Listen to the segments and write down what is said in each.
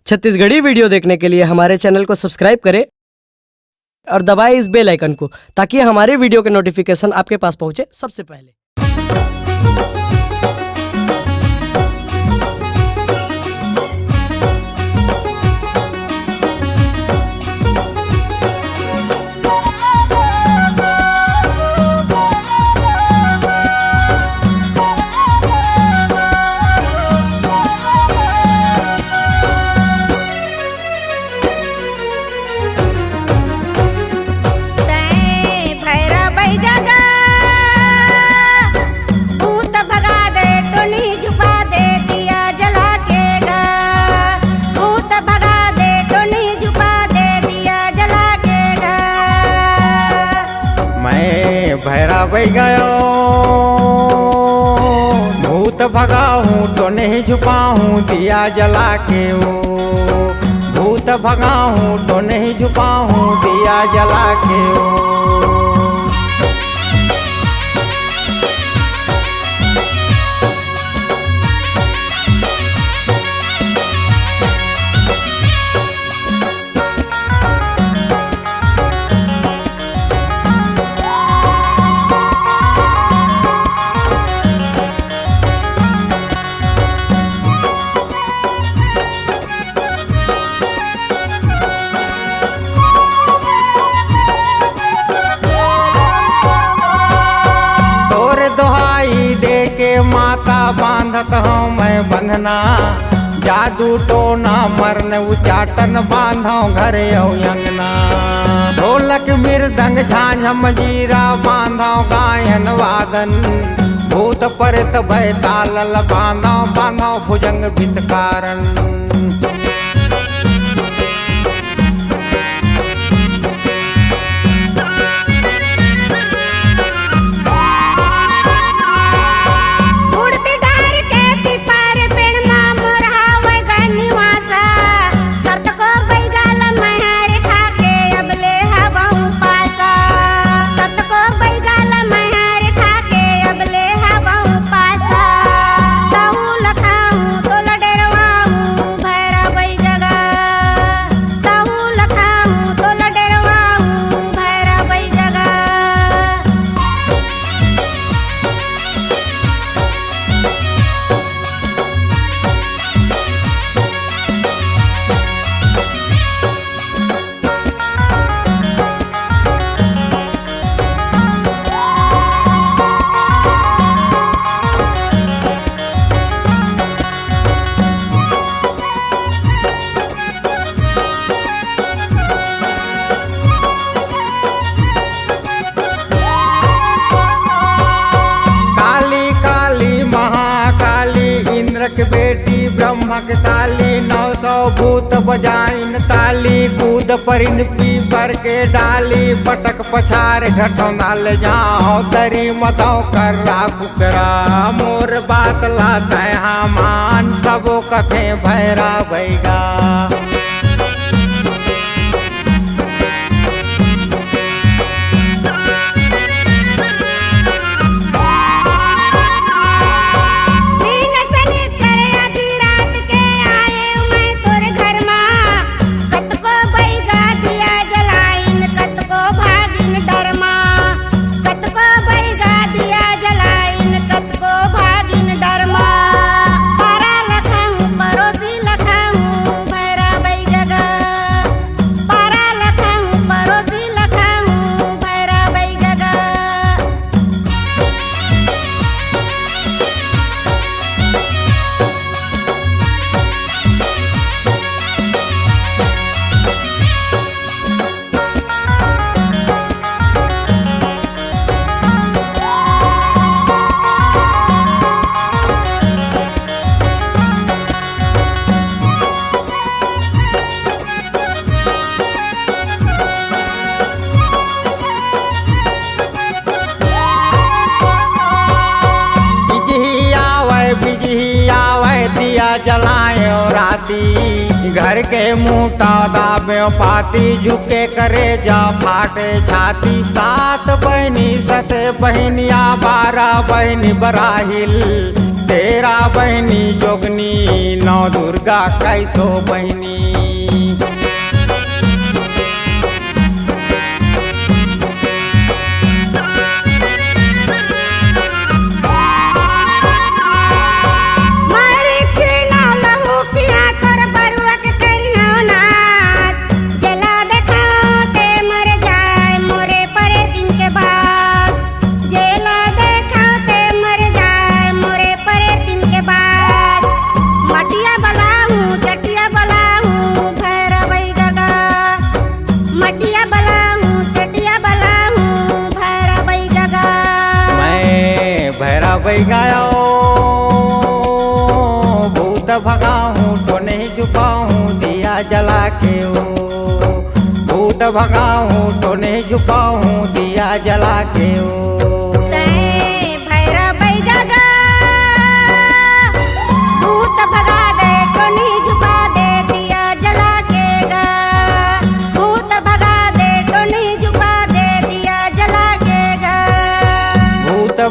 Chhattisgarhi video देखने के लिए हमारे चैनल को सब्सक्राइब करें और दबाएं इस बेल आइकन को ताकि हमारे वीडियो के नोटिफिकेशन आपके पास पहुंचे सबसे पहले। भैरा बह गयो भूत भगाऊं तो नहीं झुकाऊं दिया जला के वो भूत भगाऊं तो नहीं झुकाऊं दिया जला के वो। माता बांधत हूँ मैं बंधना जादू टोना मरन उचाटन बांधो घर अंगना ढोलक मृदंग झांझ मजीरा बांधो गायन वादन भूत परित भय तालल बांधो बांधो भुजंग भितकारन। बेटी ब्रह्मक ताली 900 भूत बजाइन ताली कूद परिन पीपर के डाली पटक पछार घटना ले जाओ दरी मतों कर कुकरा मोर बात लाता मान सबो कथे भैरा भैगा। जलाए राती घर के मुँह दाबे पाती झुके करे जा फाटे छाती 7 बहनी सते बहनिया 12 बहनी बराहिल 13 बहनी जोगनी 9 दुर्गा 21 बहनी। गया भूत भगाऊं तो नहीं छुपाऊं दिया जला के ओ भूत भगाऊं तो नहीं छुपाऊं दिया जला के ओ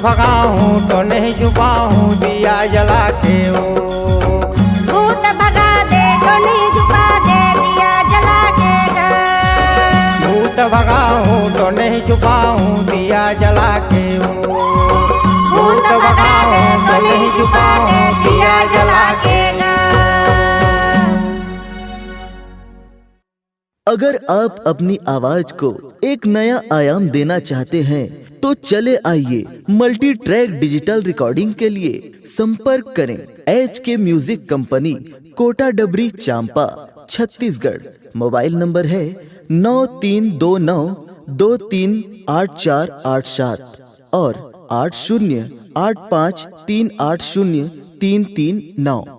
भगाऊं तो नहीं छुपाऊं दिया जला के ओ भूत भगा दे तो नहीं छुपा दे दिया जला के गा भूत भगाऊं तो नहीं छुपाऊं दिया जला के ओ भूत भगाऊं तो नहीं छुपाऊं दिया जला के गा। अगर आप अपनी आवाज को एक नया आयाम देना चाहते हैं तो चले आइए मल्टी ट्रैक डिजिटल रिकॉर्डिंग के लिए संपर्क करें HK म्यूजिक कंपनी, कोटा डबरी, चांपा, छत्तीसगढ़। मोबाइल नंबर है 9329238487 और 8085380339।